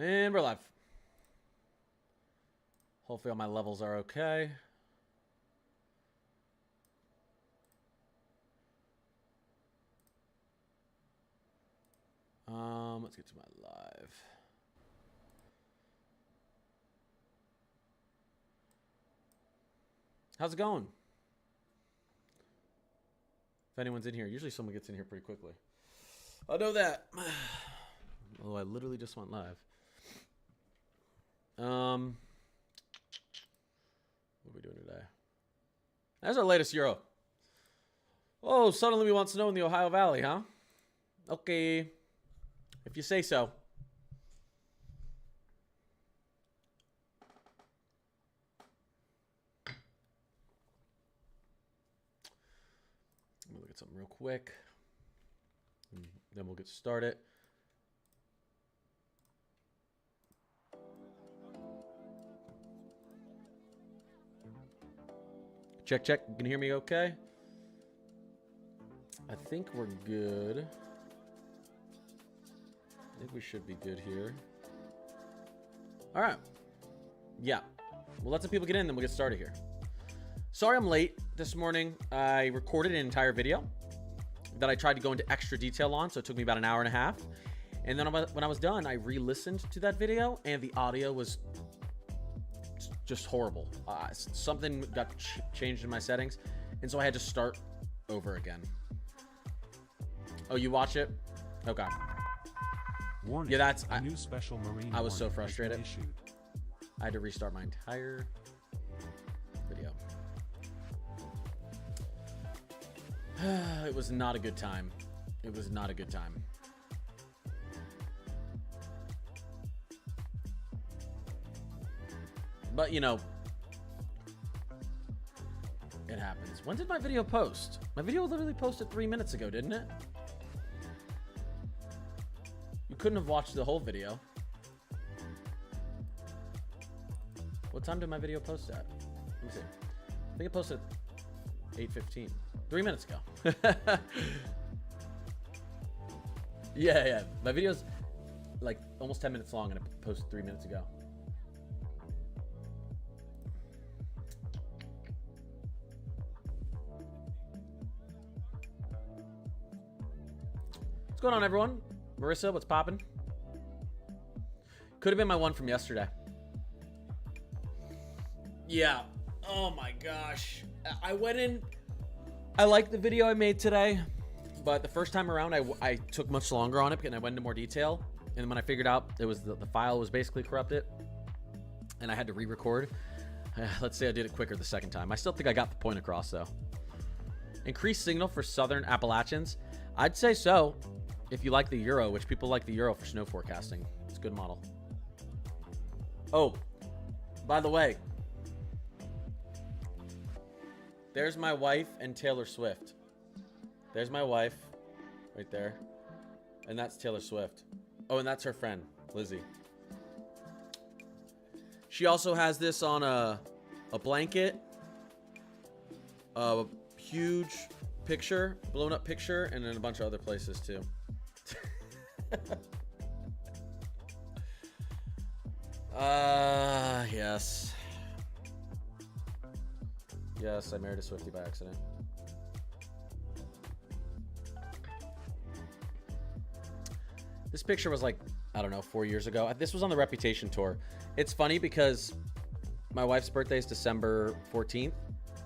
And we're live. Hopefully all my levels are okay. Let's get to my live. How's it going? If anyone's in here, usually someone gets in here pretty quickly. I know that. Although I literally just went live. What are we doing today? That's our latest Euro. Oh, suddenly we want snow in the Ohio Valley, huh? Okay. If you say so. Let me look at something real quick. And then we'll get started. Check, check. You can hear me okay? I think we're good. I think we should be good here. All right. Yeah. We'll let some people get in, then we'll get started here. Sorry I'm late this morning. I recorded an entire video that I tried to go into extra detail on, so it took me about an hour and a half. And then when I was done, I re-listened to that video, and the audio was just horrible. Something got changed in my settings, and so I had to start over again. Oh, you watch it? Okay. Warning, yeah, that's a new special marine. I was so frustrated. Issued. I had to restart my entire video. It was not a good time. It was not a good time. But, you know, it happens. When did my video post? My video literally posted 3 minutes ago, didn't it? You couldn't have watched the whole video. What time did my video post at? Let me see. I think it posted 8:15. 3 minutes ago. Yeah. My video's like almost 10 minutes long and it posted 3 minutes ago. What's going on, everyone? Marissa, what's poppin'? Could have been my one from yesterday. Yeah. Oh my gosh. I went in. I liked the video I made today, but the first time around I took much longer on it and I went into more detail. And when I figured out it was the file was basically corrupted and I had to re-record. Let's say I did it quicker the second time. I still think I got the point across though. Increased signal for southern Appalachians. I'd say so. If you like the Euro, which people like the Euro for snow forecasting. It's a good model. Oh, by the way, there's my wife and Taylor Swift. There's my wife right there. And that's Taylor Swift. Oh, and that's her friend, Lizzie. She also has this on a blanket, a huge picture, blown up picture, and then a bunch of other places too. Yes. Yes, I married a Swiftie by accident. This picture was like, I don't know, 4 years ago. This was on the Reputation tour. It's funny because my wife's birthday is December 14th.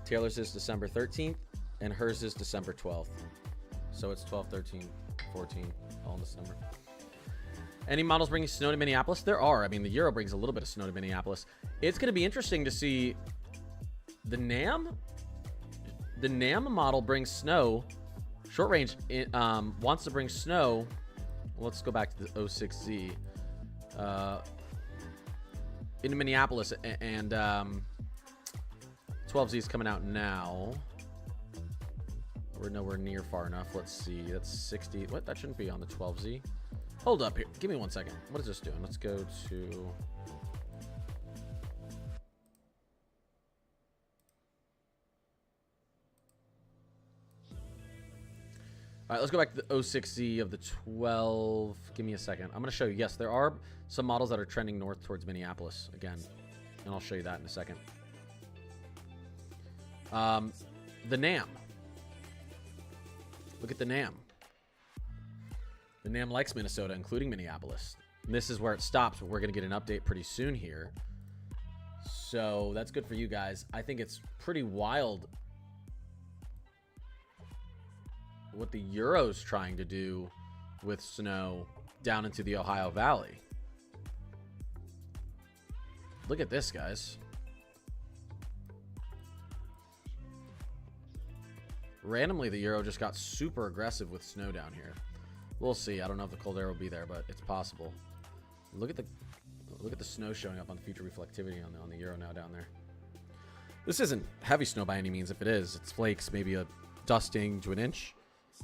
Taylor's is December 13th. And hers is December 12th. So it's 12, 13, 14, all in December. Any models bringing snow to Minneapolis? There are. I mean, the Euro brings a little bit of snow to Minneapolis. It's going to be interesting to see the NAM. The NAM model brings snow. Short range wants to bring snow. Let's go back to the 06Z. Into Minneapolis. And 12Z is coming out now. We're nowhere near far enough. Let's see. That's 60. What? That shouldn't be on the 12Z. Hold up here. Give me 1 second. What is this doing? Let's go to... All right, let's go back to the 06Z of the 12. Give me a second. I'm going to show you. Yes, there are some models that are trending north towards Minneapolis again, and I'll show you that in a second. The NAM. Look at the NAM. The NAM likes Minnesota, including Minneapolis. And this is where it stops, but we're going to get an update pretty soon here. So that's good for you guys. I think it's pretty wild what the Euro's trying to do with snow down into the Ohio Valley. Look at this, guys. Randomly, the Euro just got super aggressive with snow down here. We'll see. I don't know if the cold air will be there, but it's possible. Look at the snow showing up on the future reflectivity on the Euro now down there. This isn't heavy snow by any means. If it is, it's flakes, maybe a dusting to an inch.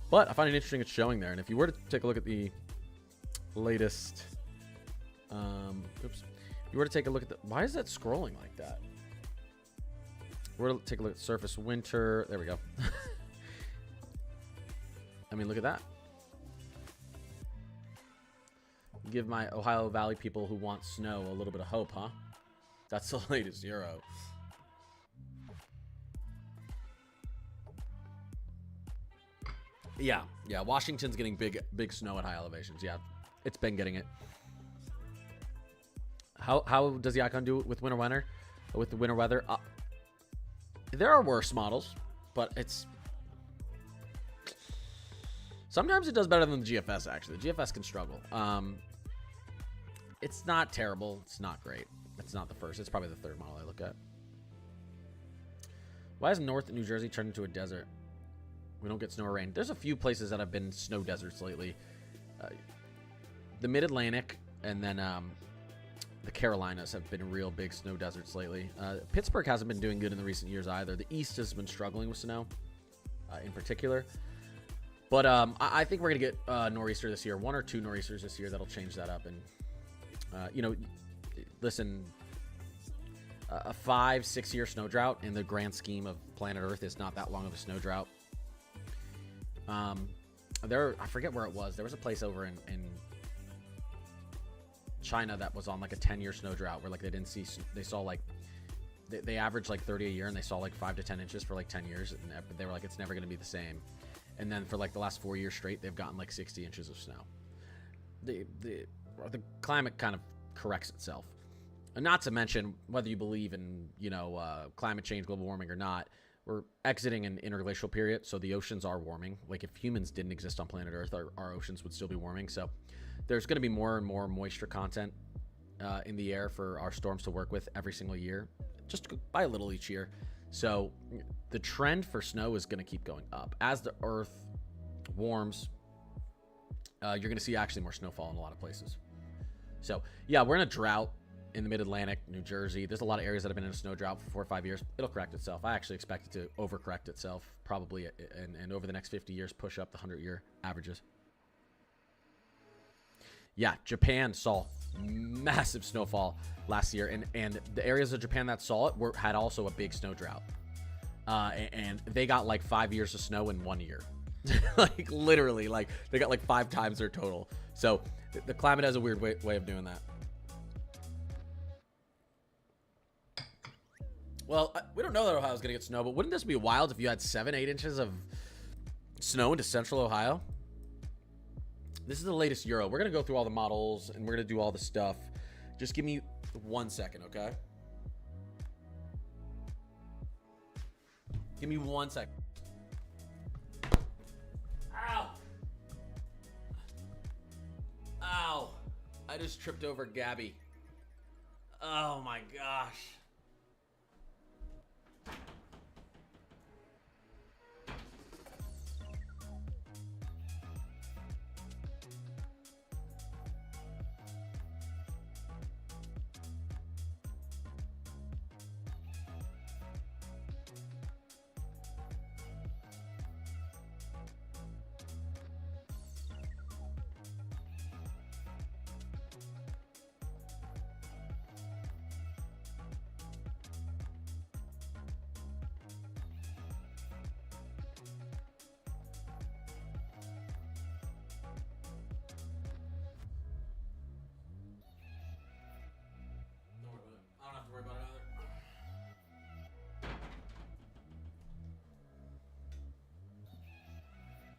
But I find it interesting it's showing there. And if you were to take a look at the latest, if you were to take a look at the, why is that scrolling like that? We're to take a look at surface winter. There we go. I mean, look at that. Give my Ohio Valley people who want snow a little bit of hope, huh? That's the latest Euro. Yeah, Washington's getting big snow at high elevations. Yeah, it's been getting it. How does the icon do it with winter weather? There are worse models, but it's sometimes it does better than the GFS. Actually, the GFS can struggle. It's not terrible. It's not great. It's not the first. It's probably the third model I look at. Why is North New Jersey turned into a desert? We don't get snow or rain. There's a few places that have been snow deserts lately. The Mid-Atlantic and then the Carolinas have been real big snow deserts lately. Pittsburgh hasn't been doing good in the recent years either. The East has been struggling with snow in particular. But I think we're going to get nor'easter this year. 1 or 2 nor'easters this year that'll change that up. And, you know, listen, a 5-6 year snow drought in the grand scheme of planet Earth is not that long of a snow drought. I forget where it was. There was a place over in China that was on like a 10-year snow drought where like they saw like they averaged like 30 a year and they saw like 5 to 10 inches for like 10 years, and they were like, it's never going to be the same. And then for like the last 4 years straight, they've gotten like 60 inches of snow. The climate kind of corrects itself. And not to mention, whether you believe in, you know, climate change, global warming or not, we're exiting an interglacial period, so the oceans are warming. Like if humans didn't exist on planet Earth, our oceans would still be warming. So there's going to be more and more moisture content in the air for our storms to work with every single year, just by a little each year. So the trend for snow is going to keep going up. As the Earth warms, you're going to see actually more snowfall in a lot of places. So yeah, we're in a drought in the Mid-Atlantic, New Jersey. There's a lot of areas that have been in a snow drought for 4 or 5 years. It'll correct itself. I actually expect it to overcorrect itself probably, and over the next 50 years push up the 100-year averages. Yeah, Japan saw massive snowfall last year, and the areas of Japan that saw it had also a big snow drought. And they got like 5 years of snow in 1 year. Like literally, like they got like 5 times their total. So the climate has a weird way of doing that. Well, we don't know that Ohio's going to get snow, but wouldn't this be wild if you had 7-8 inches of snow into central Ohio? This is the latest Euro. We're going to go through all the models, and we're going to do all the stuff. Just give me 1 second, okay? Give me 1 second. Ow! Ow! I just tripped over Gabby. Oh my gosh.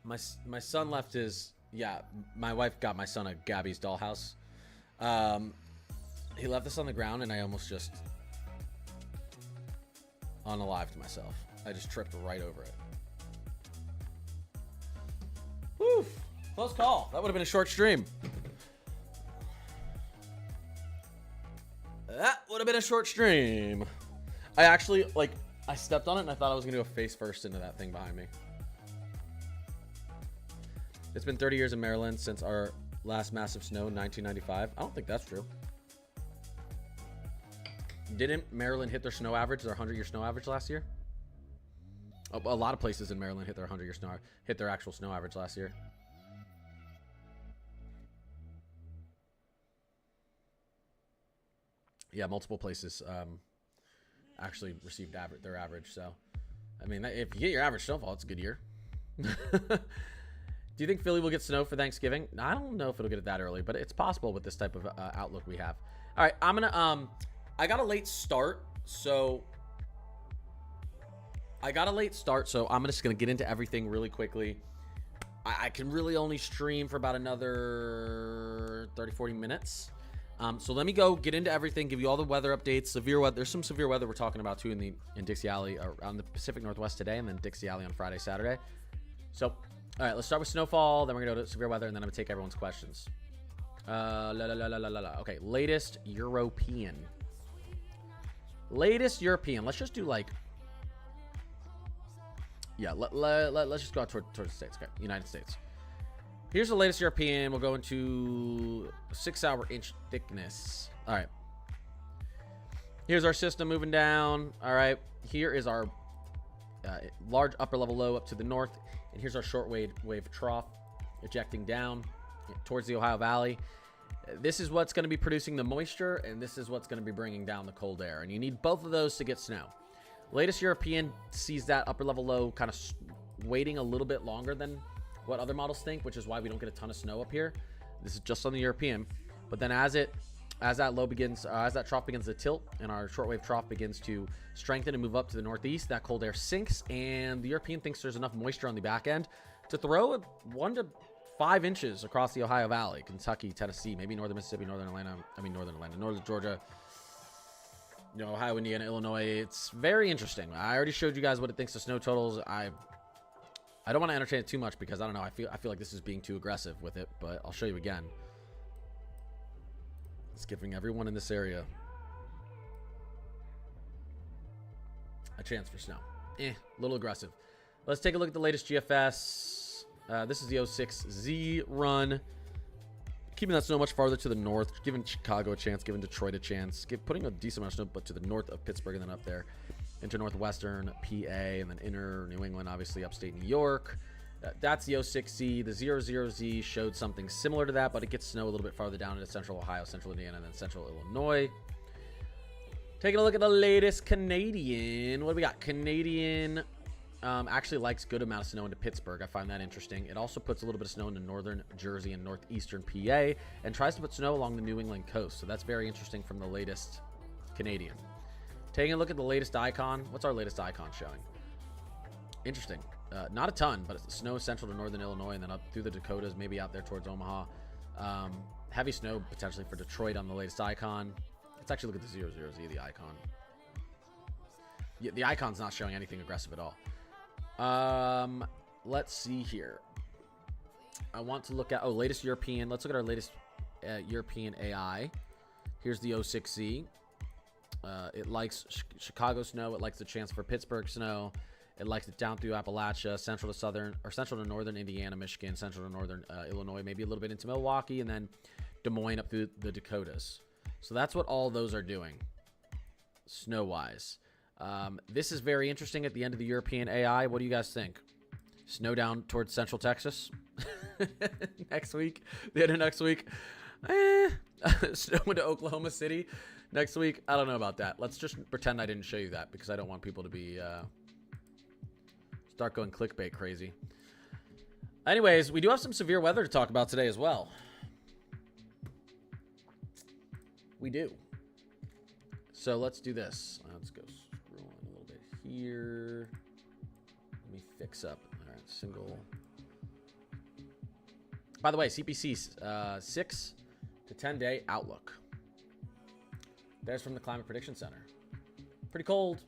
My son left his. Yeah, my wife got my son a Gabby's dollhouse. He left this on the ground, and I almost just unalived myself. I just tripped right over it. Woo! Close call. That would have been a short stream. That would have been a short stream. I actually, like, I stepped on it, and I thought I was going to go face first into that thing behind me. It's been 30 years in Maryland since our last massive snow in 1995. I don't think that's true. Didn't Maryland hit their snow average, their 100-year snow average last year? A lot of places in Maryland hit their 100-year snow, hit their actual snow average last year. Yeah, multiple places actually received their average. So, I mean, if you get your average snowfall, it's a good year. Do you think Philly will get snow for Thanksgiving? I don't know if it'll get it that early, but it's possible with this type of outlook we have. All right, I'm gonna I got a late start, so I'm just gonna get into everything really quickly. I can really only stream for about another 30-40 minutes. So let me go get into everything, give you all the weather updates, severe weather. There's some severe weather we're talking about too in Dixie Alley around the Pacific Northwest today, and then Dixie Alley on Friday, Saturday. So, all right, let's start with snowfall. Then we're gonna go to severe weather, and then I'm gonna take everyone's questions. Okay, latest European. Let's just do like, yeah. Let's just go out towards the States. Okay, United States. Here's the latest European. We'll go into 6-hour inch thickness. All right. Here's our system moving down. All right. Here is our large upper level low up to the north. And here's our short wave trough ejecting down towards the Ohio Valley. This is what's going to be producing the moisture, and this is what's going to be bringing down the cold air. And you need both of those to get snow. Latest European sees that upper level low kind of waiting a little bit longer than what other models think, which is why we don't get a ton of snow up here. This is just on the European. But then as that low begins, as that trough begins to tilt and our shortwave trough begins to strengthen and move up to the northeast, that cold air sinks, and the European thinks there's enough moisture on the back end to throw 1 to 5 inches across the Ohio Valley, Kentucky, Tennessee, maybe northern Mississippi, northern Georgia, Ohio, Indiana, Illinois. It's very interesting. I already showed you guys what it thinks of snow totals. I don't want to entertain it too much because I don't know. I feel like this is being too aggressive with it, but I'll show you again. It's giving everyone in this area a chance for snow. A little aggressive. Let's take a look at the latest GFS. This is the 06Z run. Keeping that snow much farther to the north, giving Chicago a chance, giving Detroit a chance, putting a decent amount of snow, but to the north of Pittsburgh and then up there into northwestern PA and then inner New England, obviously upstate New York. That's the 06Z. The 00Z showed something similar to that, but it gets snow a little bit farther down into central Ohio, central Indiana, and then central Illinois. Taking a look at the latest Canadian. What do we got? Canadian actually likes good amount of snow into Pittsburgh. I find that interesting. It also puts a little bit of snow into northern Jersey and northeastern PA and tries to put snow along the New England coast. So that's very interesting from the latest Canadian. Taking a look at the latest icon. What's our latest icon showing? Interesting. Not a ton, but it's snow central to northern Illinois and then up through the Dakotas, maybe out there towards Omaha. Heavy snow potentially for Detroit on the latest icon. Let's actually look at the 00Z, the icon. Yeah, the icon's not showing anything aggressive at all. Let's see here. I want to look at, latest European. Let's look at our latest European AI. Here's the 06Z. It likes Chicago snow. It likes the chance for Pittsburgh snow. It likes it down through Appalachia, central to southern, or central to northern Indiana, Michigan, central to northern Illinois, maybe a little bit into Milwaukee, and then Des Moines up through the Dakotas. So that's what all those are doing, snow-wise. This is very interesting at the end of the European AI. What do you guys think? Snow down towards central Texas next week, the end of next week. Snow into Oklahoma City next week. I don't know about that. Let's just pretend I didn't show you that because I don't want people to be start going clickbait crazy. Anyways, we do have some severe weather to talk about today as well. We do. So let's do this. Let's go scroll on a little bit here. Let me fix up. All right, single By the way, CPC 6 to 10 day outlook. There's from the Climate Prediction Center. Pretty cold.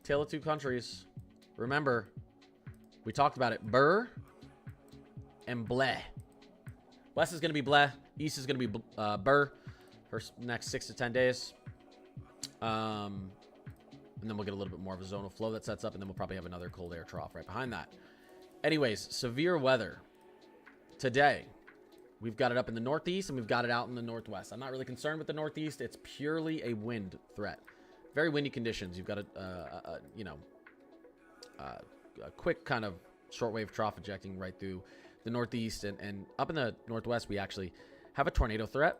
Tale of two countries. Remember, we talked about it. Burr and bleh. West is going to be bleh. East is going to be burr for next 6 to 10 days. And then we'll get a little bit more of a zonal flow that sets up, and then we'll probably have another cold air trough right behind that. Anyways, severe weather. Today, we've got it up in the northeast, and we've got it out in the northwest. I'm not really concerned with the northeast. It's purely a wind threat. Very windy conditions. You've got a quick kind of shortwave trough ejecting right through the northeast, and up in the northwest, we actually have a tornado threat.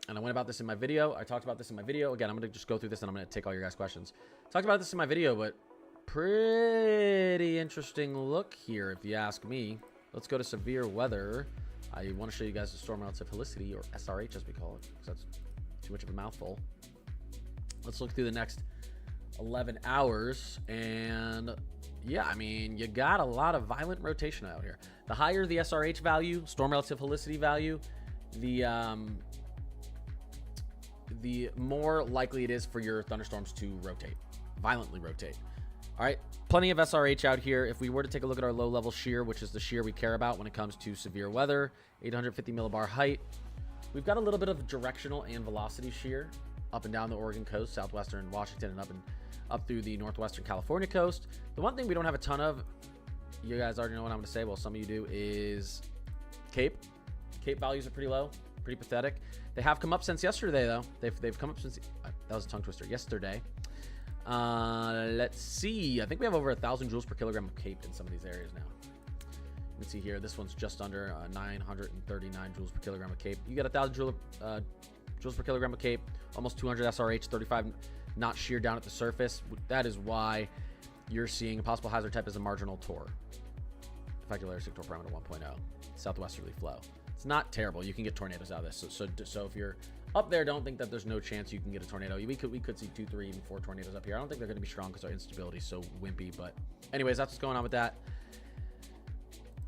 And I went about this in my video. I talked about this in my video. Again, I'm going to just go through this, and I'm going to take all your guys' questions. Talked about this in my video, but pretty interesting look here, if you ask me. Let's go to severe weather. I want to show you guys the storm relative helicity, or SRH as we call it, because that's too much of a mouthful. Let's look through the next 11 hours, and yeah, I mean, you got a lot of violent rotation out here. The higher the SRH value, storm relative helicity value, the more likely it is for your thunderstorms to rotate, violently rotate. All right, plenty of SRH out here. If we were to take a look at our low-level shear, which is the shear we care about when it comes to severe weather, 850 millibar height, we've got a little bit of directional and velocity shear up and down the Oregon coast, southwestern Washington, and up through the northwestern California coast. The one thing we don't have a ton of, you guys already know what I'm going to say, well, some of you do, is Cape. Cape values are pretty low, pretty pathetic. They have come up since yesterday, though. They've come up since, that was a tongue twister, yesterday. Let's see. I think we have over 1,000 joules per kilogram of Cape in some of these areas now. You can see here, this one's just under 939 joules per kilogram of Cape. You get 1,000 joules per kilogram of Cape, almost 200 SRH, 35 knot shear down at the surface. That is why you're seeing a possible hazard type as a marginal TOR. Effective layer sig TOR parameter 1.0. Southwesterly flow. It's not terrible. You can get tornadoes out of this. So if you're up there, don't think that there's no chance you can get a tornado. We could see 2, 3, even 4 tornadoes up here. I don't think they're going to be strong because our instability is so wimpy. But anyways, that's what's going on with that.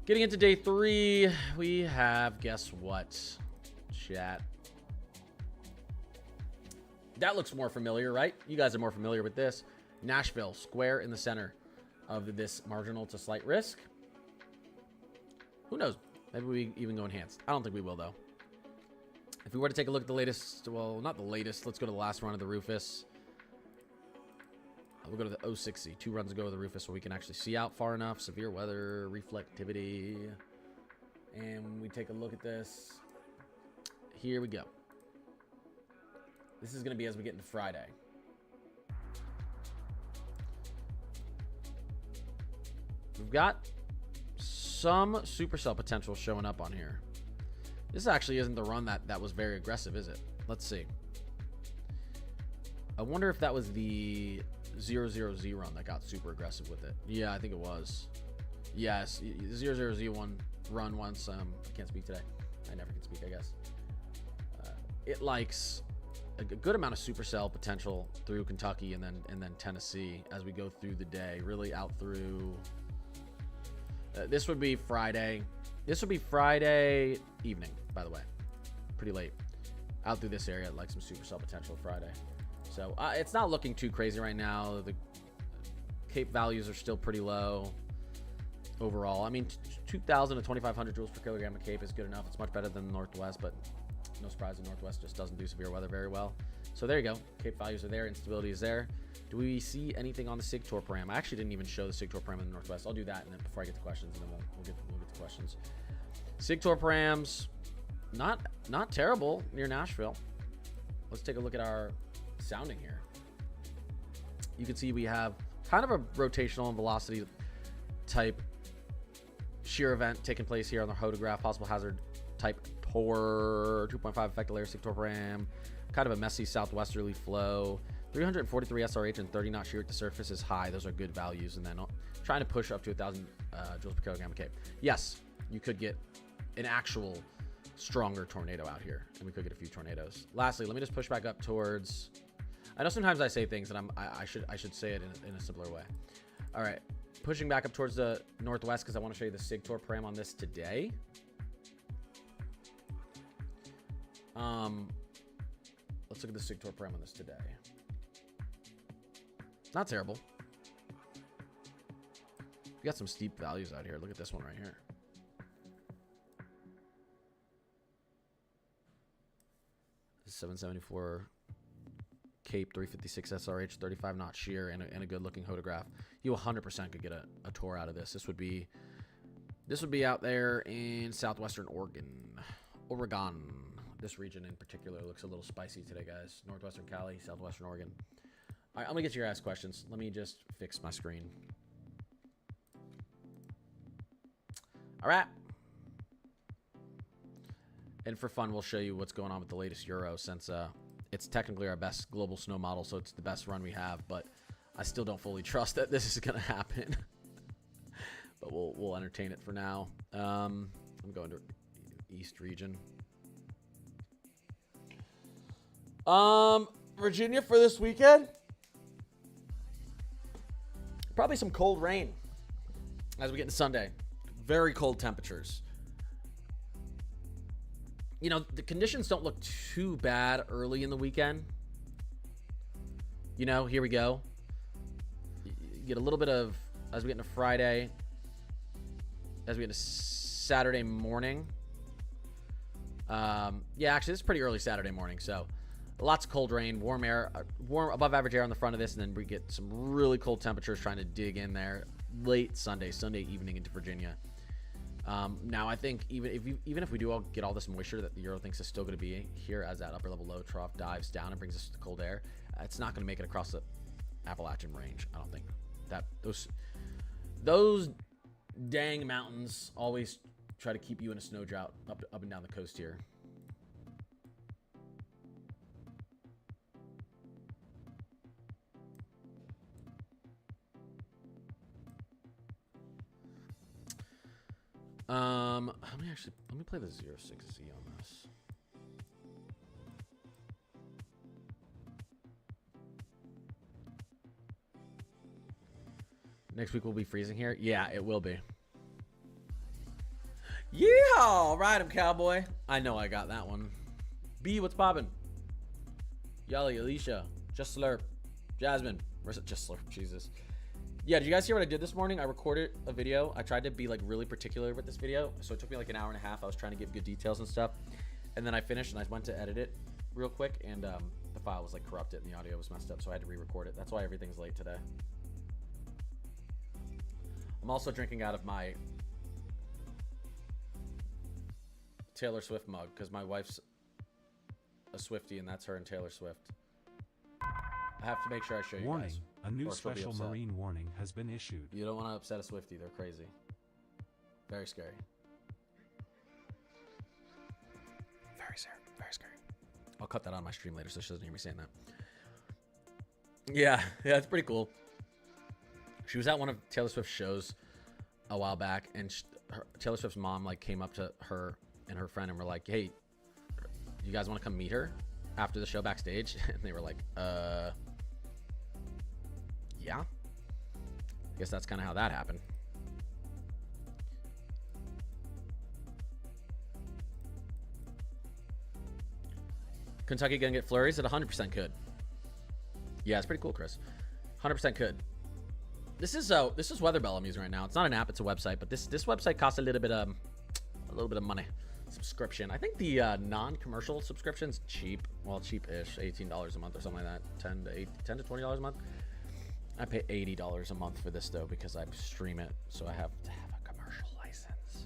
Getting into day 3, we have, guess what, chat? That looks more familiar, right? You guys are more familiar with this. Nashville, square in the center of this marginal to slight risk. Who knows? Maybe we even go enhanced. I don't think we will, though. If we were to take a look at the latest, well, not the latest. Let's go to the last run of the Rufus. We'll go to the 060. 2 runs ago with the Rufus so we can actually see out far enough. Severe weather, reflectivity. And when we take a look at this, here we go. This is going to be as we get into Friday. We've got some supercell potential showing up on here. This actually isn't the run that was very aggressive, is it? Let's see. I wonder if that was the 000 run that got super aggressive with it. Yeah, I think it was. Yes, 000 run once. I can't speak today. I never can speak, I guess. It likes a good amount of supercell potential through Kentucky and then Tennessee as we go through the day. Really out through. This would be Friday. This would be Friday evening, by the way. Pretty late. Out through this area, like some supercell potential Friday. So it's not looking too crazy right now. The Cape values are still pretty low overall. I mean, 2,000 to 2,500 joules per kilogram of Cape is good enough. It's much better than the Northwest, but no surprise, the Northwest just doesn't do severe weather very well. So there you go. Cape values are there. Instability is there. Do we see anything on the sig TOR param? I actually didn't even show the sig TOR param in the Northwest. I'll do that and then before I get to questions, and then we'll get to questions. Sig TOR params, not terrible near Nashville. Let's take a look at our sounding here. You can see we have kind of a rotational and velocity type shear event taking place here on the photograph. Possible hazard type TOR, 2.5 effective layer sig TOR param. Kind of a messy southwesterly flow. 343 SRH and 30 knot shear at the surface is high. Those are good values. And then trying to push up to 1,000 joules per kilogram of Cape. Yes, you could get an actual stronger tornado out here, and we could get a few tornadoes. Lastly, let me just push back up towards. I know sometimes I say things, and I should say it in a simpler way. All right, pushing back up towards the northwest because I want to show you the sig TOR param on this today. Let's look at the SIG Tour Prem on this today. Not terrible. We got some steep values out here. Look at this one right here. This is 774 Cape 356 SRH 35 knot shear and a good looking photograph. You 100% could get a tour out of this. This would be out there in southwestern Oregon. This region in particular looks a little spicy today, guys. Northwestern Cali, southwestern Oregon. All right, I'm gonna get to your ask questions. Let me just fix my screen. All right. And for fun, we'll show you what's going on with the latest Euro, since it's technically our best global snow model, so it's the best run we have, but I still don't fully trust that this is gonna happen. But we'll entertain it for now. I'm going to East region. Virginia for this weekend. Probably some cold rain as we get into Sunday. Very cold temperatures. You know, the conditions don't look too bad early in the weekend. You know, here we go. You get a little bit of, as we get into Friday, as we get into Saturday morning. Yeah, actually, it's pretty early Saturday morning, so lots of cold rain, warm air, warm above average air on the front of this, and then we get some really cold temperatures trying to dig in there late Sunday evening into Virginia. Now, I think even if we do all get all this moisture that the Euro thinks is still going to be here as that upper level low trough dives down and brings us to cold air, it's not going to make it across the Appalachian range. I don't think that those dang mountains always try to keep you in a snow drought up and down the coast here. Let me play the 06Z on this. Next week will be freezing here. Yeah, it will be. Yeah, ride him, cowboy. I know I got that one. B, what's poppin'? Yali, Alicia, Just Slurp, Jasmine. Where's it? Just Slurp, Jesus. Yeah, did you guys hear what I did this morning? I recorded a video. I tried to be like really particular with this video, so it took me like an hour and a half. I was trying to give good details and stuff, and then I finished and I went to edit it real quick, and the file was like corrupted and the audio was messed up, so I had to re-record it. That's why everything's late today. I'm also drinking out of my Taylor Swift mug because my wife's a Swiftie, and that's her and Taylor Swift. I have to make sure I show you Warning, guys. a new special marine warning has been issued. You don't want to upset a Swiftie. They're crazy. Very scary. Very scary. Very scary. I'll cut that on my stream later so she doesn't hear me saying that. Yeah, it's pretty cool. She was at one of Taylor Swift's shows a while back, and Taylor Swift's mom like came up to her and her friend and were like, "Hey, you guys want to come meet her after the show backstage?" And they were like, yeah. I guess that's kind of how that happened. Kentucky gonna get flurries? At 100% could. Yeah, it's pretty cool, Chris. 100% could. This is Weatherbell I'm using right now. It's not an app, it's a website, but this website costs a little bit of money. Subscription. I think the non-commercial subscription's cheap. Well, cheap-ish, $18 a month or something like that. $10 to $20 a month. I pay $80 a month for this though because I stream it, so I have to have a commercial license.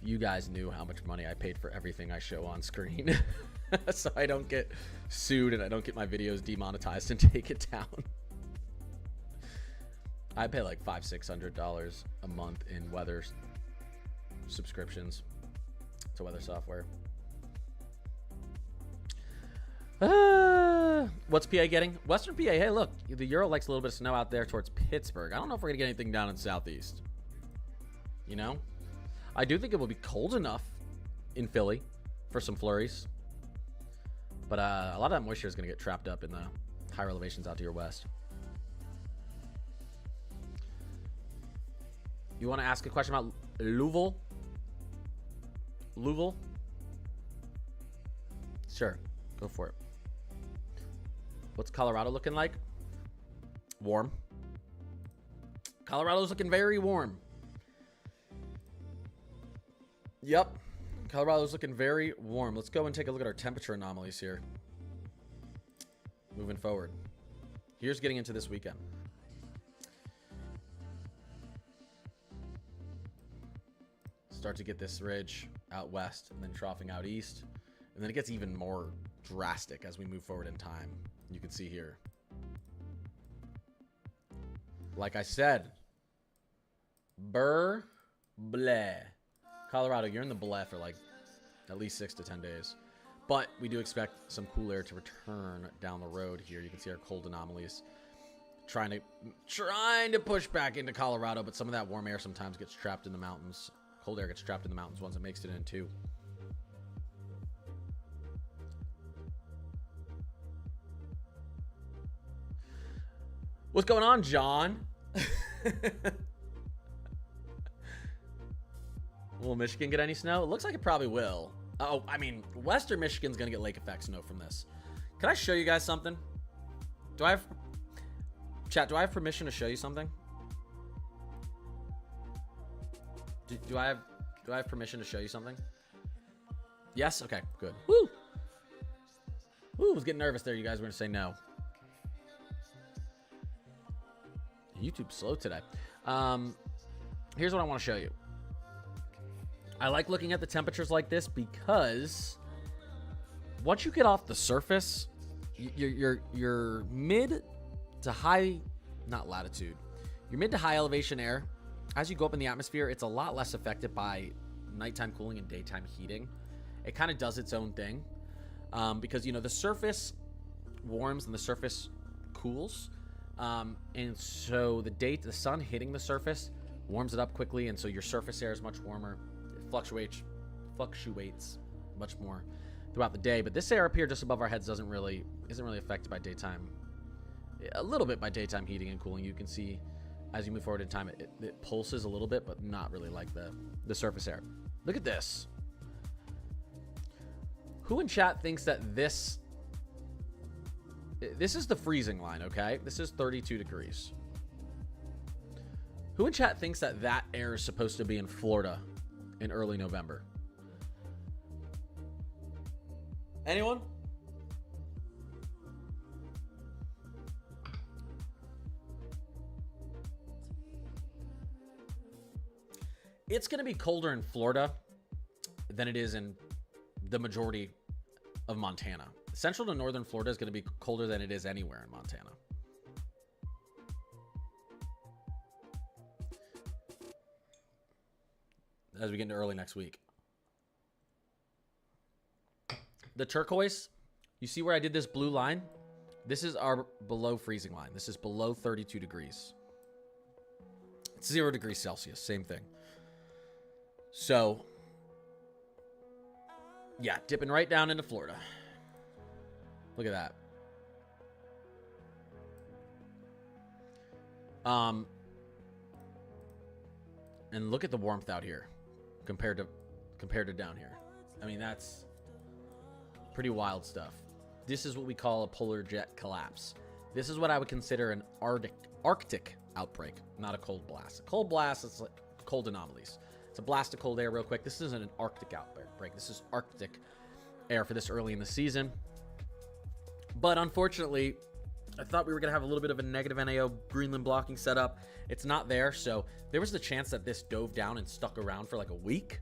If you guys knew how much money I paid for everything I show on screen, so I don't get sued and I don't get my videos demonetized and take it down. I pay like $500-600 a month in weather subscriptions to weather software. What's PA getting? Western PA. Hey, look, the Euro likes a little bit of snow out there towards Pittsburgh. I don't know if we're gonna get anything down in Southeast. You know, I do think it will be cold enough in Philly for some flurries, but a lot of that moisture is gonna get trapped up in the higher elevations out to your west. You want to ask a question about Louisville? Louisville? Sure. Go for it. What's Colorado looking like? Warm. Colorado's looking very warm. Yep. Colorado's looking very warm. Let's go and take a look at our temperature anomalies here. Moving forward. Here's getting into this weekend. Start to get this ridge out west and then troughing out east. And then it gets even more drastic as we move forward in time. You can see here. Like I said, bleh. Colorado, you're in the bleh for like at least 6 to 10 days. But we do expect some cool air to return down the road here. You can see our cold anomalies trying to push back into Colorado, but some of that warm air sometimes gets trapped in the mountains. Cold air gets trapped in the mountains once it makes it in too. What's going on, John? Will Michigan get any snow? It looks like it probably will. Oh, I mean, Western Michigan's going to get lake effect snow from this. Can I show you guys something? Do I have permission to show you something? Do I have permission to show you something? Yes? Okay, good. Woo! Woo, I was getting nervous there. You guys were going to say no. YouTube's slow today. Here's what I want to show you. I like looking at the temperatures like this because once you get off the surface, your mid to high, not latitude, your mid to high elevation air, as you go up in the atmosphere, it's a lot less affected by nighttime cooling and daytime heating. It kind of does its own thing because, you know, the surface warms and the surface cools. And so the sun hitting the surface warms it up quickly, and so your surface air is much warmer. It fluctuates much more throughout the day. But this air up here just above our heads isn't really affected by daytime. A little bit by daytime heating and cooling. You can see as you move forward in time, it pulses a little bit, but not really like the surface air. Look at this. Who in chat thinks that this is the freezing line, okay? This is 32 degrees. Who in chat thinks that that air is supposed to be in Florida in early November? Anyone? It's going to be colder in Florida than it is in the majority of Montana. Central to northern Florida is going to be colder than it is anywhere in Montana. As we get into early next week. The turquoise, you see where I did this blue line? This is our below freezing line. This is below 32 degrees. It's 0 degrees Celsius, same thing. So, yeah, dipping right down into Florida. Look at that. And look at the warmth out here compared to down here. I mean, that's pretty wild stuff. This is what we call a polar jet collapse. This is what I would consider an Arctic outbreak, not a cold blast. A cold blast is like cold anomalies. It's a blast of cold air real quick. This isn't an Arctic outbreak. This is Arctic air for this early in the season. But unfortunately, I thought we were going to have a little bit of a negative NAO Greenland blocking setup. It's not there, so there was the chance that this dove down and stuck around for like a week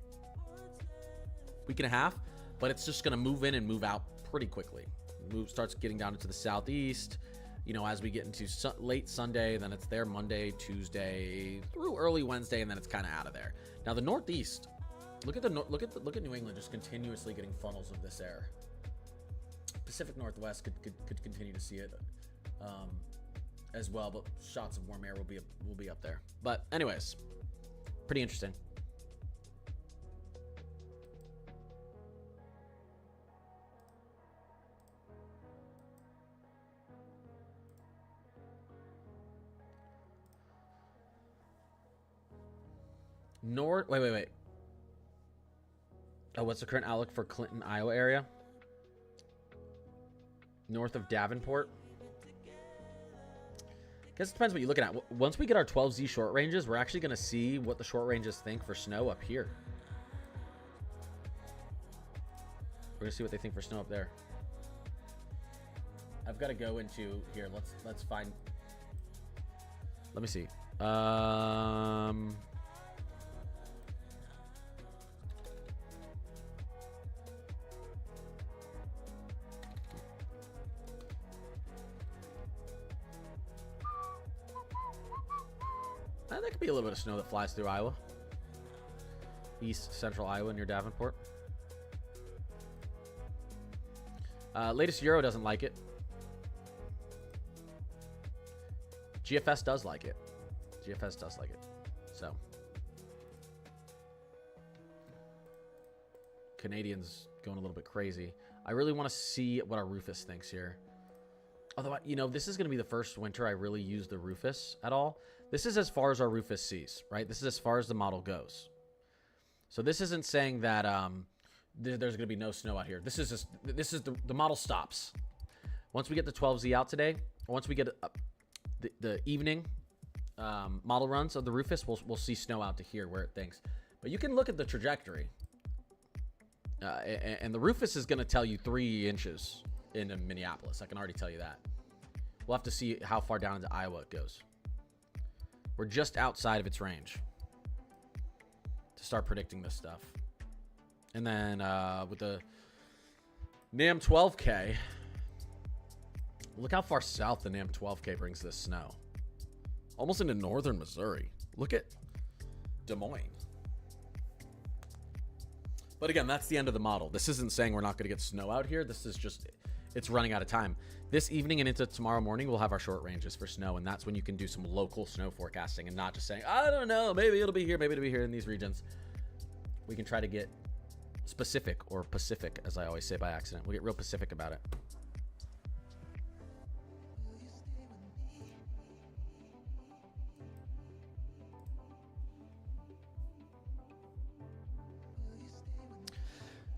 and a half, but it's just going to move in and move out pretty quickly. Starts getting down into the southeast, you know, as we get into late Sunday, then it's there Monday, Tuesday, through early Wednesday, and then it's kind of out of there. Now the northeast, look at New England just continuously getting funnels of this air. Pacific Northwest could continue to see it as well, but shots of warm air will be up there. But anyways, pretty interesting. Wait. Oh, what's the current outlook for Clinton, Iowa area? north of Davenport. Guess it depends what you're looking at. Once we get our 12Z short ranges, we're actually going to see what the short ranges think for snow up here. We're going to see what they think for snow up there. I've got to go into here. Let's find. Let me see. That could be a little bit of snow that flies through Iowa. East central Iowa near Davenport. Latest Euro doesn't like it. GFS does like it. GFS does like it. So. Canadians going a little bit crazy. I really want to see what our Rufus thinks here. Although, you know, this is going to be the first winter I really use the Rufus at all. This is as far as our Rufus sees, right? This is as far as the model goes. So this isn't saying that there's going to be no snow out here. This is the model stops. Once we get the 12Z out today, or once we get the evening model runs of the Rufus, we'll see snow out to here where it thinks. But you can look at the trajectory. And the Rufus is going to tell you 3 inches in Minneapolis. I can already tell you that. We'll have to see how far down into Iowa it goes. We're just outside of its range to start predicting this stuff. And then with the NAM 12K, look how far south the NAM 12K brings this snow. Almost into northern Missouri. Look at Des Moines. But again, that's the end of the model. This isn't saying we're not going to get snow out here. This is just, it's running out of time. This evening and into tomorrow morning, we'll have our short ranges for snow, and that's when you can do some local snow forecasting and not just saying, I don't know, maybe it'll be here, maybe it'll be here in these regions. We can try to get specific, or Pacific, as I always say by accident. We'll get real Pacific about it.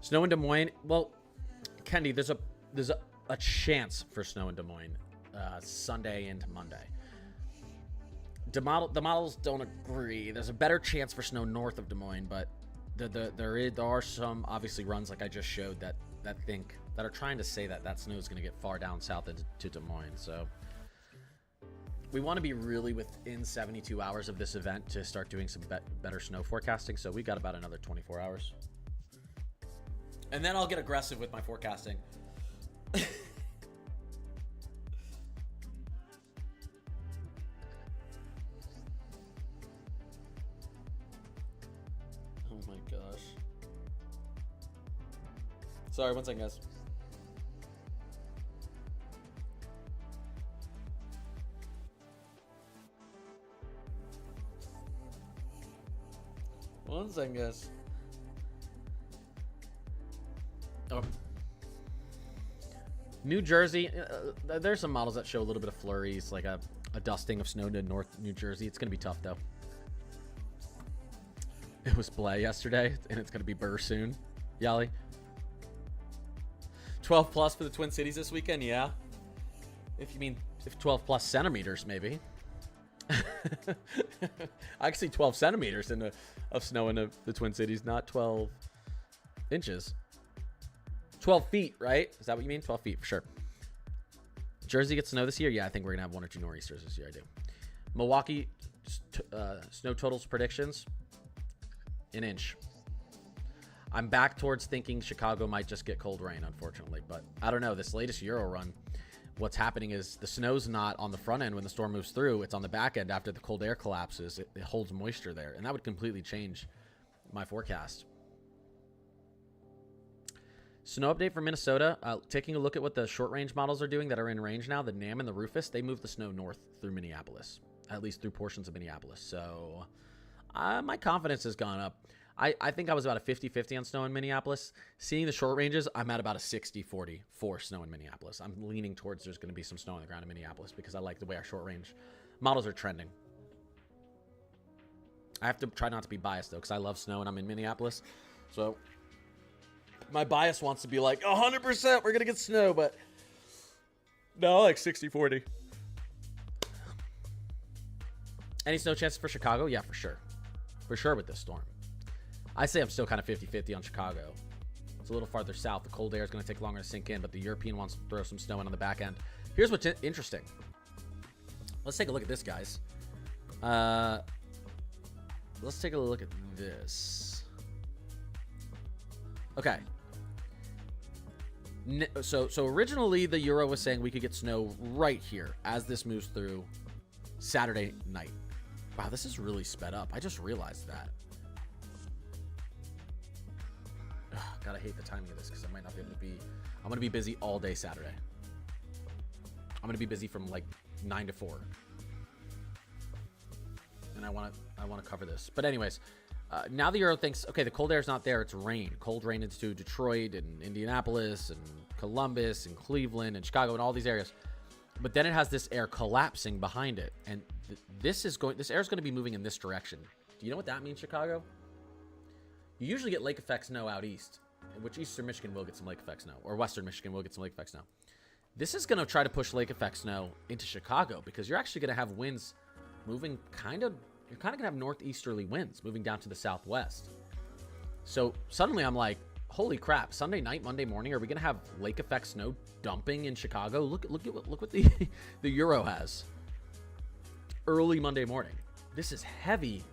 Snow in Des Moines. Well, Kendi, there's a chance for snow in Des Moines Sunday into Monday. The models don't agree. There's a better chance for snow north of Des Moines, but there are some obviously runs like I just showed that are trying to say that snow is going to get far down south into Des Moines. So we want to be really within 72 hours of this event to start doing some better snow forecasting. So we got about another 24 hours. And then I'll get aggressive with my forecasting. Oh my gosh. Sorry, one second, guys. One second, guys. Oh. New Jersey, there's some models that show a little bit of flurries, like a dusting of snow to North New Jersey. It's going to be tough, though. It was Blay yesterday, and it's going to be Burr soon. Yali. 12 plus for the Twin Cities this weekend, yeah. If 12 plus centimeters, maybe. I can see 12 centimeters of snow in the Twin Cities, not 12 inches. 12 feet, right? Is that what you mean? 12 feet, for sure. Jersey gets snow this year? Yeah, I think we're going to have 1 or 2 nor'easters this year, I do. Milwaukee, snow totals predictions, 1 inch. I'm back towards thinking Chicago might just get cold rain, unfortunately. But I don't know. This latest Euro run, what's happening is the snow's not on the front end when the storm moves through. It's on the back end after the cold air collapses. It holds moisture there. And that would completely change my forecast. Snow update for Minnesota. Taking a look at what the short range models are doing that are in range now, the NAM and the Rufus, they move the snow north through Minneapolis, at least through portions of Minneapolis. So my confidence has gone up. I think I was about a 50-50 on snow in Minneapolis. Seeing the short ranges, I'm at about a 60-40 for snow in Minneapolis. I'm leaning towards there's going to be some snow on the ground in Minneapolis because I like the way our short range models are trending. I have to try not to be biased, though, because I love snow and I'm in Minneapolis. So my bias wants to be like 100% we're going to get snow, but No, like 60-40. Any snow chances for Chicago? Yeah, for sure. For sure with this storm. I say I'm still kind of 50-50 on Chicago. It's a little farther south. The cold air is going to take longer to sink in, but the European wants to throw some snow in on the back end. Here's what's interesting. Let's take a look at this, guys. Let's take a look at this. Okay. So originally the Euro was saying we could get snow right here as this moves through Saturday night. Wow, this is really sped up. I just realized that. Ugh, God, I hate the timing of this because I might not be able to be... I'm going to be busy all day Saturday. I'm going to be busy from like 9 to 4. And I want to cover this. But anyways, now the Euro thinks, okay, the cold air is not there. It's rain. Cold rain into Detroit and Indianapolis and Columbus and Cleveland and Chicago and all these areas. But then it has this air collapsing behind it. And this air is going to be moving in this direction. Do you know what that means, Chicago? You usually get lake effect snow out east, which eastern Michigan will get some lake effect snow, or western Michigan will get some lake effect snow. This is going to try to push lake effect snow into Chicago because you're actually going to have winds moving you're kind of going to have northeasterly winds moving down to the southwest. So suddenly I'm like, holy crap, Sunday night, Monday morning, are we going to have lake effect snow dumping in Chicago? Look what the the Euro has. Early Monday morning. This is heavy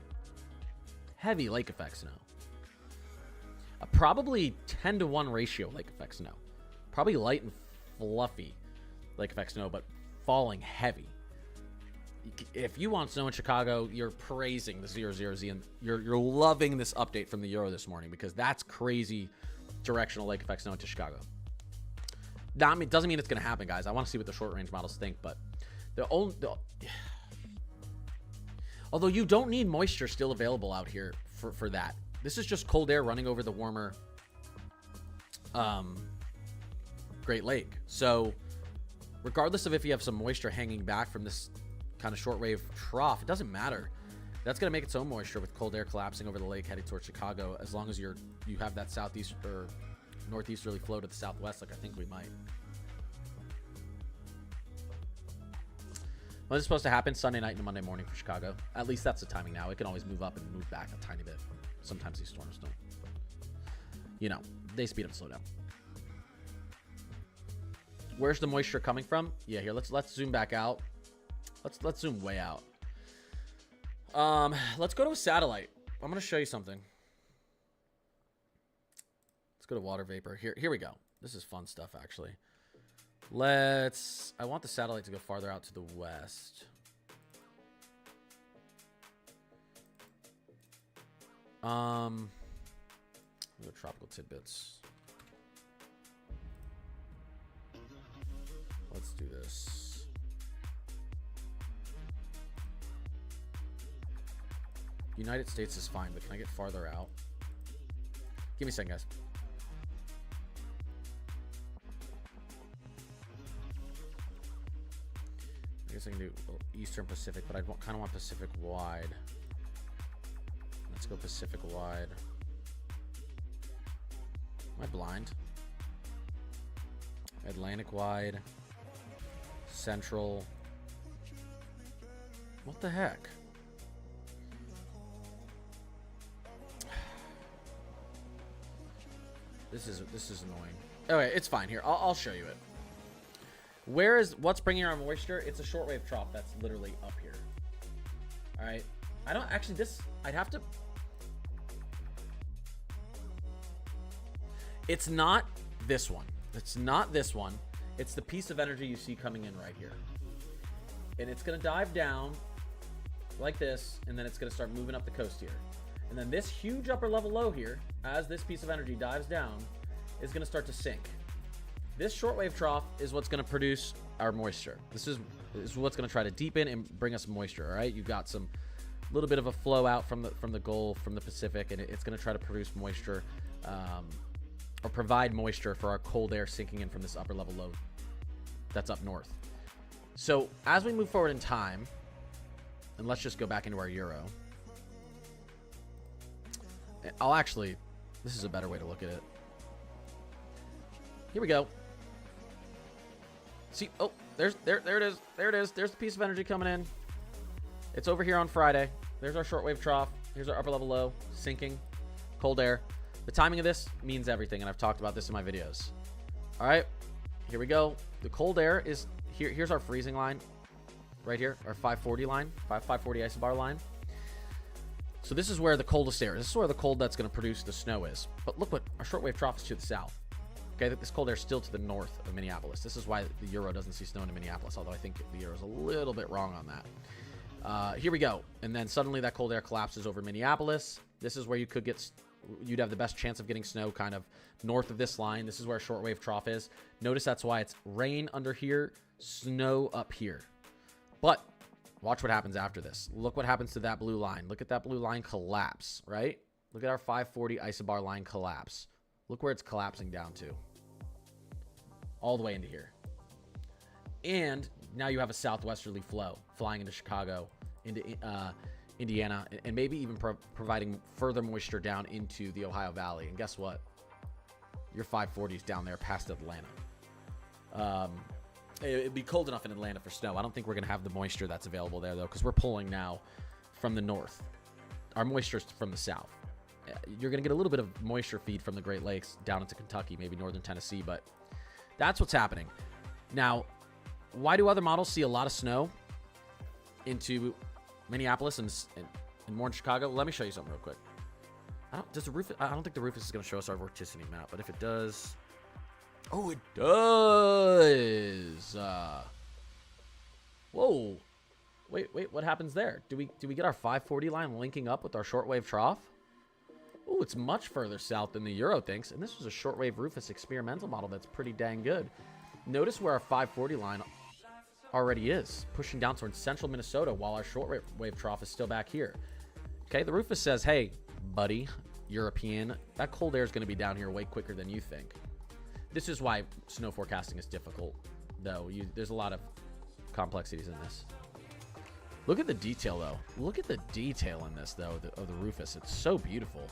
lake effect snow. Probably 10-to-1 ratio lake effect snow. Probably light and fluffy lake effect snow, but falling heavy. If you want snow in Chicago, you're praising the 00Z, and you're loving this update from the Euro this morning because that's crazy directional lake effect snow into Chicago. Now, I mean, it doesn't mean it's going to happen, guys. I want to see what the short range models think, but although you don't need moisture still available out here for that. This is just cold air running over the warmer Great Lake. So regardless of if you have some moisture hanging back from this kind of shortwave trough, it doesn't matter. That's going to make its own moisture with cold air collapsing over the lake heading towards Chicago, as long as you have that southeast or northeasterly flow to the southwest, like I think we might. When is it supposed to happen? Sunday night and Monday morning for Chicago. At least that's the timing now. It can always move up and move back a tiny bit. Sometimes these storms don't. You know, they speed up and slow down. Where's the moisture coming from? Yeah, here, let's zoom back out. Let's zoom way out. Let's go to a satellite. I'm going to show you something. Let's go to water vapor. Here we go. This is fun stuff, actually. I want the satellite to go farther out to the west. Go tropical tidbits. Let's do this. United States is fine, but can I get farther out? Give me a second, guys. I guess I can do Eastern Pacific, but I kind of want Pacific wide. Let's go Pacific wide. Am I blind? Atlantic wide. Central. What the heck? This is annoying. Okay, it's fine. Here, I'll show you it. What's bringing our moisture? It's a shortwave trough that's literally up here. All right. I don't actually. I'd have to. It's not this one. It's not this one. It's the piece of energy you see coming in right here. And it's going to dive down like this, and then it's going to start moving up the coast here. And then this huge upper level low here, as this piece of energy dives down, is going to start to sink. This shortwave trough is what's going to produce our moisture. This is what's going to try to deepen and bring us moisture, all right? You've got some little bit of a flow out from the Gulf, from the Pacific, and it's going to try to produce moisture or provide moisture for our cold air sinking in from this upper level low that's up north. So as we move forward in time, and let's just go back into our Euro. This is a better way to look at it. Here we go. See, there it is. There it is. There's the piece of energy coming in. It's over here on Friday. There's our shortwave trough. Here's our upper level low, sinking, cold air. The timing of this means everything, and I've talked about this in my videos. All right, here we go. The cold air is here. Here's our freezing line right here, our 540 line, 540 isobar line. So this is where the coldest air is. This is where the cold that's going to produce the snow is. But look what our shortwave trough is to the south. Okay, this cold air is still to the north of Minneapolis. This is why the Euro doesn't see snow in Minneapolis, although I think the Euro is a little bit wrong on that. Here we go. And then suddenly that cold air collapses over Minneapolis. This is where you'd have the best chance of getting snow kind of north of this line. This is where shortwave trough is. Notice that's why it's rain under here, snow up here. But watch what happens after this. Look what happens to that blue line. Look at that blue line collapse, right? Look at our 540 isobar line collapse. Look where it's collapsing down to. All the way into here. And now you have a southwesterly flow flying into Chicago, into Indiana, and maybe even providing further moisture down into the Ohio Valley. And guess what? Your 540s down there past Atlanta. It'd be cold enough in Atlanta for snow. I don't think we're going to have the moisture that's available there, though, because we're pulling now from the north. Our moisture is from the south. You're going to get a little bit of moisture feed from the Great Lakes down into Kentucky, maybe northern Tennessee, but that's what's happening. Now, why do other models see a lot of snow into Minneapolis and more in Chicago? Let me show you something real quick. I don't think the Rufus is going to show us our vorticity map, but if it does... Oh, it does! Whoa. Wait, what happens there? Do we get our 540 line linking up with our shortwave trough? Oh, it's much further south than the Euro thinks, and this was a shortwave Rufus experimental model that's pretty dang good. Notice where our 540 line already is, pushing down towards central Minnesota while our shortwave trough is still back here. Okay, the Rufus says, hey, buddy, European, that cold air is going to be down here way quicker than you think. This is why snow forecasting is difficult, though. There's a lot of complexities in this. Look at the detail, though. Look at the detail in this, though, of the Rufus. It's so beautiful.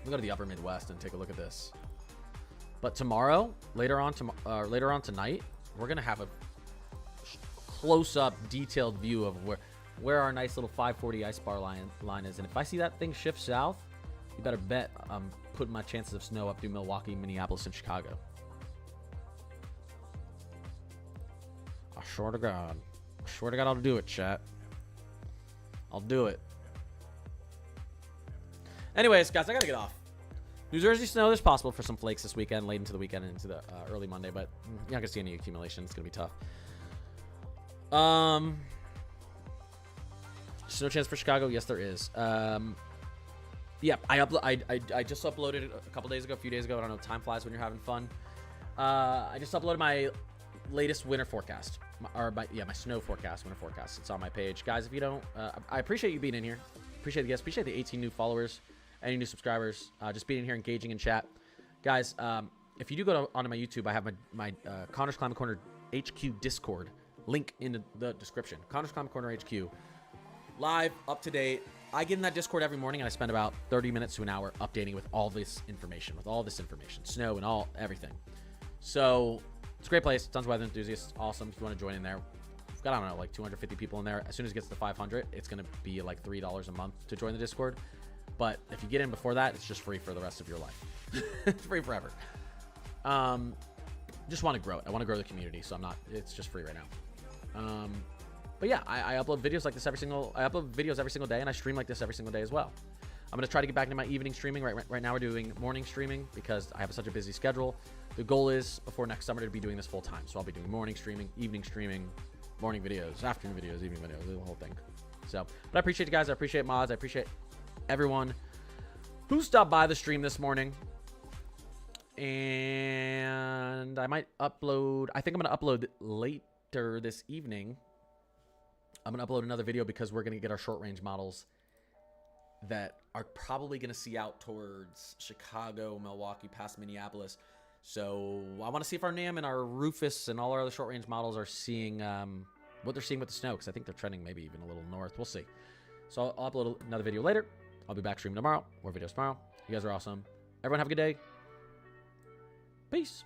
We'll go to the upper Midwest and take a look at this. But tomorrow, later on tonight, we're going to have a close-up, detailed view of where our nice little 540 isobar line is. And if I see that thing shift south, you better bet I'm putting my chances of snow up through Milwaukee, Minneapolis, and Chicago. I swear to God. I swear to God I'll do it, chat. I'll do it. Anyways, guys, I gotta get off. New Jersey snow, there's possible for some flakes this weekend, late into the weekend and into the early Monday, but you're not gonna see any accumulation. It's gonna be tough. Snow chance for Chicago? Yes, there is. Yeah, I just uploaded it a few days ago. I don't know, time flies when you're having fun. I just uploaded my latest winter forecast, my snow forecast, winter forecast. It's on my page, guys. If you don't, I appreciate you being in here. Appreciate the guests. Appreciate the 18 new followers, any new subscribers. Just being in here, engaging in chat, guys. If you do go onto my YouTube, I have my Connor's Climate Corner HQ Discord link in the description. Connor's Climate Corner HQ, live, up to date. I get in that Discord every morning, and I spend about 30 minutes to an hour updating with all this information, snow and everything. So it's a great place. Tons of weather enthusiasts. Awesome. If you want to join in there, we've got, I don't know, like 250 people in there. As soon as it gets to 500, it's going to be like $3 a month to join the Discord. But if you get in before that, it's just free for the rest of your life. It's free forever. Just want to grow it. I want to grow the community, so it's just free right now. But yeah, I upload videos like this every single day, and I stream like this every single day as well. I'm gonna try to get back into my evening streaming. Right now we're doing morning streaming because I have such a busy schedule. The goal is before next summer to be doing this full time. So I'll be doing morning streaming, evening streaming, morning videos, afternoon videos, evening videos, the whole thing. So, but I appreciate you guys. I appreciate mods. I appreciate everyone who stopped by the stream this morning. And I might upload. I think I'm gonna upload later this evening. I'm going to upload another video because we're going to get our short range models that are probably going to see out towards Chicago, Milwaukee, past Minneapolis. So I want to see if our NAM and our Rufus and all our other short range models are seeing what they're seeing with the snow, because I think they're trending maybe even a little north. We'll see. So I'll upload another video later. I'll be back streaming tomorrow. More videos tomorrow. You guys are awesome. Everyone have a good day. Peace.